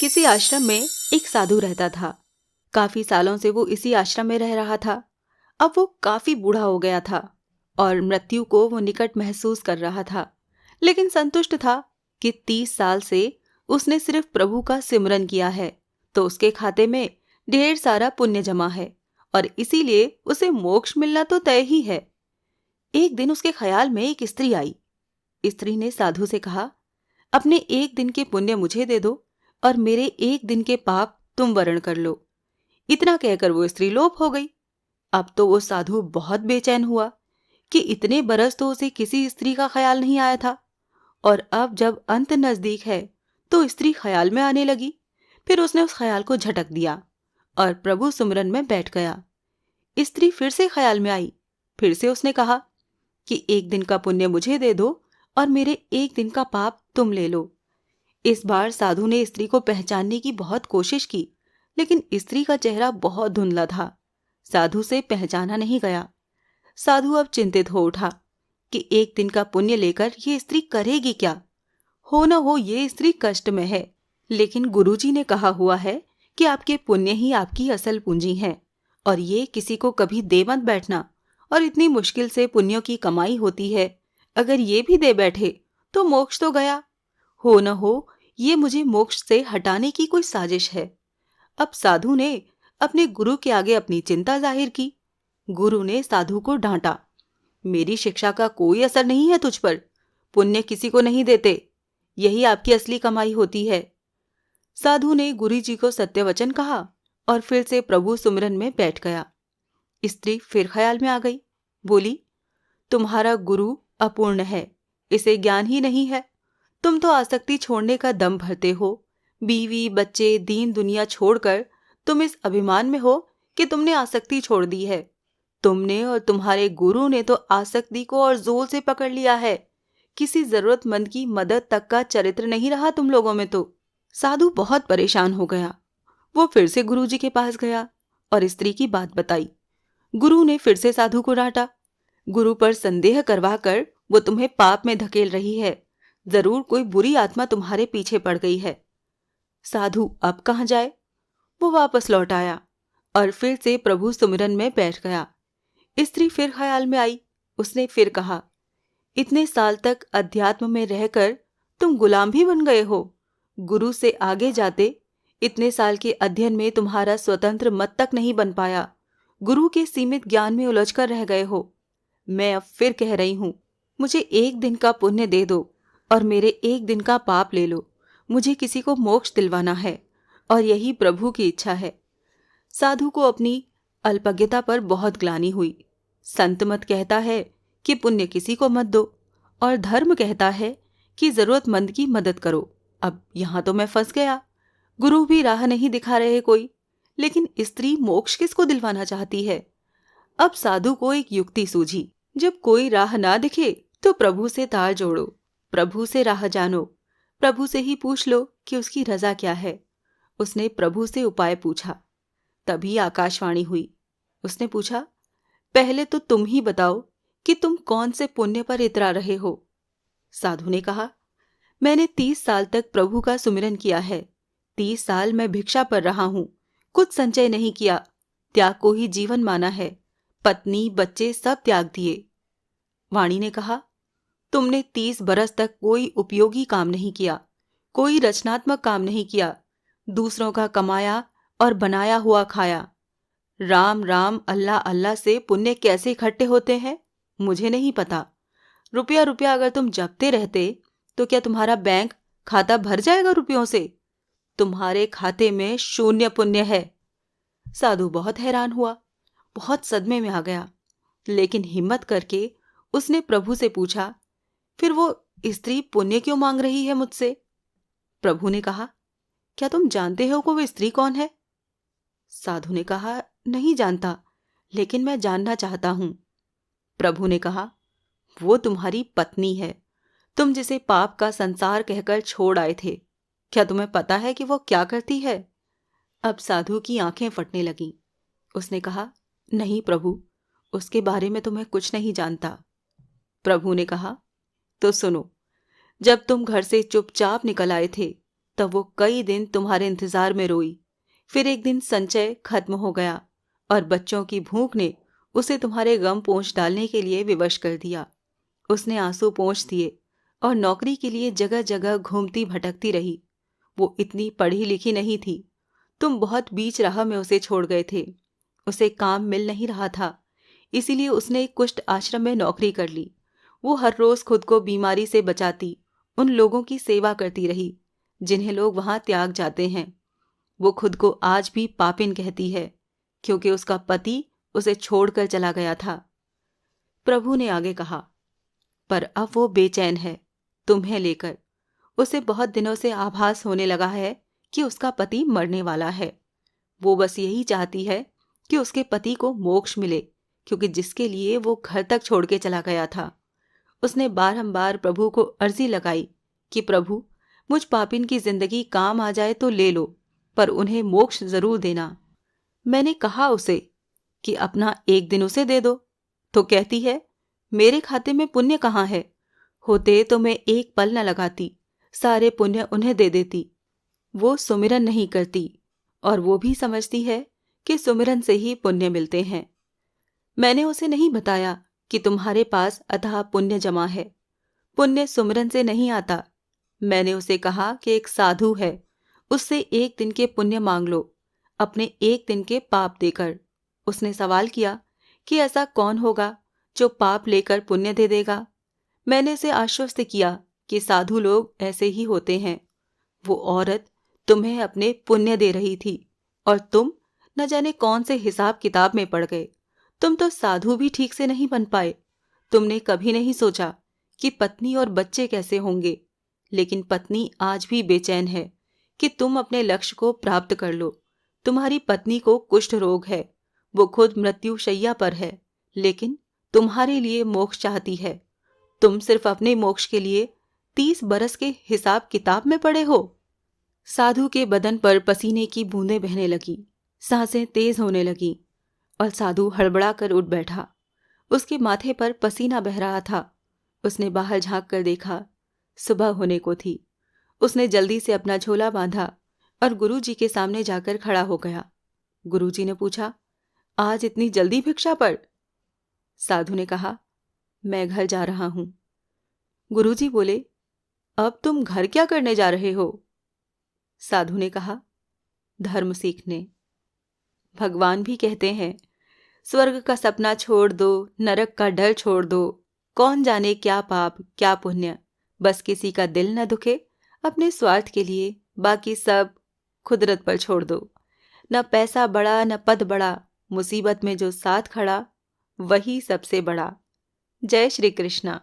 किसी आश्रम में एक साधु रहता था। काफी सालों से वो इसी आश्रम में रह रहा था। अब वो काफी बूढ़ा हो गया था और मृत्यु को वो निकट महसूस कर रहा था, लेकिन संतुष्ट था कि 30 साल से उसने सिर्फ प्रभु का सिमरन किया है, तो उसके खाते में ढेर सारा पुण्य जमा है और इसीलिए उसे मोक्ष मिलना तो तय ही है। एक दिन उसके ख्याल में एक स्त्री आई। स्त्री ने साधु से कहा, अपने एक दिन के पुण्य मुझे दे दो और मेरे एक दिन के पाप तुम वरण कर लो। इतना कहकर वो स्त्री लोप हो गई। अब तो वो साधु बहुत बेचैन हुआ कि इतने बरस तो उसे किसी स्त्री का ख्याल नहीं आया था, और अब जब अंत नजदीक है तो स्त्री ख्याल में आने लगी। फिर उसने उस ख्याल को झटक दिया और प्रभु सुमरन में बैठ गया। स्त्री फिर से ख्याल में आई। फिर से उसने कहा कि एक दिन का पुण्य मुझे दे दो और मेरे एक दिन का पाप तुम ले लो। इस बार साधु ने स्त्री को पहचानने की बहुत कोशिश की, लेकिन स्त्री का चेहरा बहुत धुंधला था। साधु से पहचाना नहीं गया। साधु अब चिंतित हो उठा कि एक दिन का पुण्य लेकर ये स्त्री करेगी क्या। हो न हो ये स्त्री कष्ट में है, लेकिन गुरुजी ने कहा हुआ है कि आपके पुण्य ही आपकी असल पूंजी हैं और ये किसी को कभी दे मत बैठना। और इतनी मुश्किल से पुण्यों की कमाई होती है, अगर ये भी दे बैठे तो मोक्ष तो गया। हो न हो ये मुझे मोक्ष से हटाने की कोई साजिश है। अब साधु ने अपने गुरु के आगे अपनी चिंता जाहिर की। गुरु ने साधु को डांटा, मेरी शिक्षा का कोई असर नहीं है तुझ पर। पुण्य किसी को नहीं देते, यही आपकी असली कमाई होती है। साधु ने गुरु जी को सत्य वचन कहा और फिर से प्रभु सुमिरन में बैठ गया। स्त्री फिर ख्याल में आ गई। बोली, तुम्हारा गुरु अपूर्ण है, इसे ज्ञान ही नहीं है। तुम तो आसक्ति छोड़ने का दम भरते हो। बीवी बच्चे दीन दुनिया छोड़कर तुम इस अभिमान में हो कि तुमने आसक्ति छोड़ दी है। तुमने और तुम्हारे गुरु ने तो आसक्ति को और जोर से पकड़ लिया है। किसी जरूरतमंद की मदद तक का चरित्र नहीं रहा तुम लोगों में तो। साधु बहुत परेशान हो गया। वो फिर से गुरुजी के पास गया और स्त्री की बात बताई। गुरु ने फिर से साधु को डांटा। गुरु पर संदेह करवाकर वो तुम्हें पाप में धकेल रही है। जरूर कोई बुरी आत्मा तुम्हारे पीछे पड़ गई है। साधु अब कहाँ जाए। वो वापस लौट आया और फिर से प्रभु सुमिरन में बैठ गया। स्त्री फिर ख्याल में आई। उसने फिर कहा, इतने साल तक अध्यात्म में रहकर तुम गुलाम भी बन गए हो। गुरु से आगे जाते इतने साल के अध्ययन में तुम्हारा स्वतंत्र मत तक नहीं बन पाया। गुरु के सीमित ज्ञान में उलझकर रह गए हो। मैं अब फिर कह रही हूं, मुझे एक दिन का पुण्य दे दो और मेरे एक दिन का पाप ले लो। मुझे किसी को मोक्ष दिलवाना है और यही प्रभु की इच्छा है। साधु को अपनी अल्पज्ञता पर बहुत ग्लानि हुई। संत मत कहता है कि पुण्य किसी को मत दो, और धर्म कहता है कि जरूरतमंद की मदद करो। अब यहां तो मैं फंस गया। गुरु भी राह नहीं दिखा रहे कोई, लेकिन स्त्री मोक्ष किसको दिलवाना चाहती है। अब साधु को एक युक्ति सूझी। जब कोई राह ना दिखे तो प्रभु से तार जोड़ो, प्रभु से राह जानो, प्रभु से ही पूछ लो कि उसकी रजा क्या है। उसने प्रभु से उपाय पूछा। तभी आकाशवाणी हुई। उसने पूछा, पहले तो तुम ही बताओ कि तुम कौन से पुण्य पर इतरा रहे हो। साधु ने कहा, मैंने 30 साल तक प्रभु का सुमिरन किया है। 30 साल मैं भिक्षा पर रहा हूं, कुछ संचय नहीं किया, त्याग को ही जीवन माना है। पत्नी बच्चे सब त्याग दिए। वाणी ने कहा, तुमने 30 बरस तक कोई उपयोगी काम नहीं किया, कोई रचनात्मक काम नहीं किया। दूसरों का कमाया और बनाया हुआ खाया। राम राम अल्लाह अल्लाह से पुण्य कैसे इकट्ठे होते हैं मुझे नहीं पता। रुपया रुपया अगर तुम जपते रहते तो क्या तुम्हारा बैंक खाता भर जाएगा रुपयों से। तुम्हारे खाते में शून्य पुण्य है। साधु बहुत हैरान हुआ, बहुत सदमे में आ गया, लेकिन हिम्मत करके उसने प्रभु से पूछा, फिर वो स्त्री पुण्य क्यों मांग रही है मुझसे। प्रभु ने कहा, क्या तुम जानते हो कि वो स्त्री कौन है। साधु ने कहा, नहीं जानता, लेकिन मैं जानना चाहता हूं। प्रभु ने कहा, वो तुम्हारी पत्नी है, तुम जिसे पाप का संसार कहकर छोड़ आए थे। क्या तुम्हें पता है कि वो क्या करती है। अब साधु की आंखें फटने लगीं। उसने कहा, नहीं प्रभु, उसके बारे में तो मैं कुछ नहीं जानता। प्रभु ने कहा, तो सुनो, जब तुम घर से चुपचाप निकल आए थे तब वो कई दिन तुम्हारे इंतजार में रोई। फिर एक दिन संचय खत्म हो गया और बच्चों की भूख ने उसे तुम्हारे गम पोंछ डालने के लिए विवश कर दिया। उसने आंसू पोंछ दिए और नौकरी के लिए जगह जगह घूमती भटकती रही। वो इतनी पढ़ी लिखी नहीं थी। तुम बहुत बीच राह में उसे छोड़ गए थे। उसे काम मिल नहीं रहा था, इसीलिए उसने एक कुष्ठ आश्रम में नौकरी कर ली। वो हर रोज खुद को बीमारी से बचाती उन लोगों की सेवा करती रही जिन्हें लोग वहां त्याग जाते हैं। वो खुद को आज भी पापिन कहती है, क्योंकि उसका पति उसे छोड़कर चला गया था। प्रभु ने आगे कहा, पर अब वो बेचैन है तुम्हें लेकर। उसे बहुत दिनों से आभास होने लगा है कि उसका पति मरने वाला है। वो बस यही चाहती है कि उसके पति को मोक्ष मिले, क्योंकि जिसके लिए वो घर तक छोड़ के चला गया था। उसने बारंबार प्रभु को अर्जी लगाई कि प्रभु, मुझ पापिन की जिंदगी काम आ जाए तो ले लो, पर उन्हें मोक्ष जरूर देना। मैंने कहा उसे कि अपना एक दिन उसे दे दो, तो कहती है मेरे खाते में पुण्य कहाँ है। होते तो मैं एक पल न लगाती, सारे पुण्य उन्हें दे देती। वो सुमिरन नहीं करती और वो भी समझती है कि सुमिरन से ही पुण्य मिलते हैं। मैंने उसे नहीं बताया कि तुम्हारे पास अथाह पुण्य जमा है। पुण्य सुमिरन से नहीं आता। मैंने उसे कहा कि एक साधु है, उससे एक दिन के पुण्य मांग लो, अपने एक दिन के पाप देकर। उसने सवाल किया कि ऐसा कौन होगा जो पाप लेकर पुण्य दे देगा। मैंने उसे आश्वस्त किया कि साधु लोग ऐसे ही होते हैं। वो औरत तुम्हें अपने पुण्य दे रही थी और तुम न जाने कौन से हिसाब किताब में पड़ गए। तुम तो साधु भी ठीक से नहीं बन पाए। तुमने कभी नहीं सोचा कि पत्नी और बच्चे कैसे होंगे, लेकिन पत्नी आज भी बेचैन है कि तुम अपने लक्ष्य को प्राप्त कर लो। तुम्हारी पत्नी को कुष्ठ रोग है, वो खुद मृत्यु शैया पर है, लेकिन तुम्हारे लिए मोक्ष चाहती है। तुम सिर्फ अपने मोक्ष के लिए 30 बरस के हिसाब किताब में पड़े हो। साधु के बदन पर पसीने की बूंदें बहने लगी, सांसें तेज होने लगी और साधु हड़बड़ा कर उठ बैठा। उसके माथे पर पसीना बह रहा था। उसने बाहर झांक कर देखा, सुबह होने को थी। उसने जल्दी से अपना झोला बांधा और गुरुजी के सामने जाकर खड़ा हो गया। गुरुजी ने पूछा, आज इतनी जल्दी भिक्षा पड़? साधु ने कहा, मैं घर जा रहा हूं। गुरुजी बोले, अब तुम घर क्या करने जा रहे हो? साधु ने कहा, धर्म सीखने। भगवान भी कहते हैं, स्वर्ग का सपना छोड़ दो, नरक का डर छोड़ दो। कौन जाने क्या पाप क्या पुण्य, बस किसी का दिल न दुखे। अपने स्वार्थ के लिए बाकी सब खुदरत पर छोड़ दो। न पैसा बड़ा न पद बड़ा, मुसीबत में जो साथ खड़ा वही सबसे बड़ा। जय श्री कृष्णा।